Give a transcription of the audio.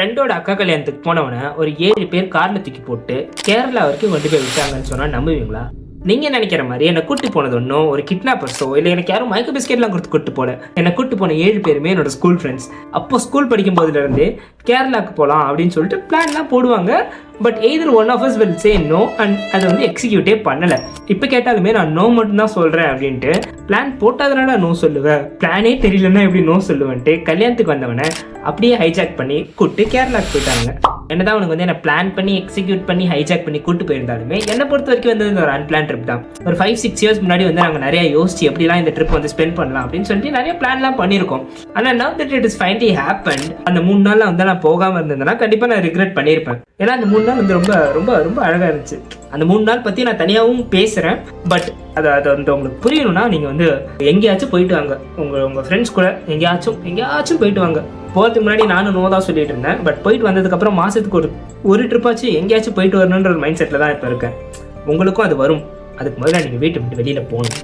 ஃப்ரெண்டோட அக்கா கல்யாணத்துக்கு போனவனை ஒரு 7 பேர் கார்ல தூக்கி போட்டு கேரளா வரைக்கும் கொண்டு போய் விட்டாங்கன்னு சொன்னா நம்புவீங்களா? நீங்க நினைக்கிற மாதிரி என்னை கூட்டு போனது ஒன்றும் ஒரு கிட்னாப்பர்ஸோ இல்லை எனக்கு யாரும் மயக்க பிஸ்கெட்லாம் கொடுத்து கூட்டு போல. என்னை கூட்டு போன 7 பேருமே என்னோட ஸ்கூல் ஃப்ரெண்ட்ஸ். அப்போ ஸ்கூல் படிக்கும் போதுலேருந்து கேரளாவுக்கு போகலாம் அப்படின்னு சொல்லிட்டு பிளான்லாம் போடுவாங்க. But either one of us will say no and அதை வந்து எக்ஸிக்யூட்டே பண்ணலை. இப்போ கேட்டாலுமே நான் நோ மட்டும் தான் சொல்கிறேன் அப்படின்ட்டு பிளான் போட்டதுனால நோ சொல்லுவேன், பிளானே தெரியலன்னா எப்படி நோ சொல்லுவேன்ட்டு கல்யாணத்துக்கு வந்தவனை அப்படியே ஹைஜாக் பண்ணி கூப்பிட்டு கேரளாவுக்கு போயிட்டாங்க. என்னதான் அவனுக்கு வந்து என்ன பிளான் பண்ணி எக்ஸிக்யூட் பண்ணி ஹைஜாக் பண்ணி கூட்டு போயிருந்தாலுமே என்னை பொறுத்த வரைக்கும் வந்து ஒரு அன்பிளான் ட்ரிப் தான். ஒரு 5-6 இயர்ஸ் முன்னாடி வந்து நாங்கள் நிறைய யோசிச்சு எப்படிலாம் இந்த ட்ரிப் வந்து ஸ்பெண்ட் பண்ணலாம் அப்படின்னு சொல்லிட்டு நிறைய பிளான்லாம் பண்ணியிருக்கோம். ஆனால் now that it is finally happened, அந்த 3 நாளில் வந்து நான் போகாமல் இருந்தேன்னா கண்டிப்பாக நான் ரிக்ரெட் பண்ணியிருப்பேன். ஏன்னா அந்த 3 நாள் வந்து ரொம்ப ரொம்ப ரொம்ப அழகாக இருந்துச்சு. அந்த 3 நாள் பற்றி நான் தனியாகவும் பேசுகிறேன். பட் அதை வந்து உங்களுக்கு புரியணும்னா நீங்கள் வந்து எங்கேயாச்சும் போயிட்டு வாங்க, உங்கள் ஃப்ரெண்ட்ஸ் கூட எங்கேயாச்சும் போயிட்டு வாங்க. போகிறதுக்கு முன்னாடி நானும் நோ தான் சொல்லிட்டு இருந்தேன். பட் போயிட்டு வந்ததுக்கப்புறம் மாதத்துக்கு ஒரு ட்ரிப்பாச்சும் எங்கேயாச்சும் போயிட்டு வரணுன்ற ஒரு மைண்ட் செட்டில் தான் இப்போ இருக்கேன். உங்களுக்கும் அது வரும். அதுக்கு முதல்ல நீங்கள் வீட்டை விட்டு வெளியில் போகணும்.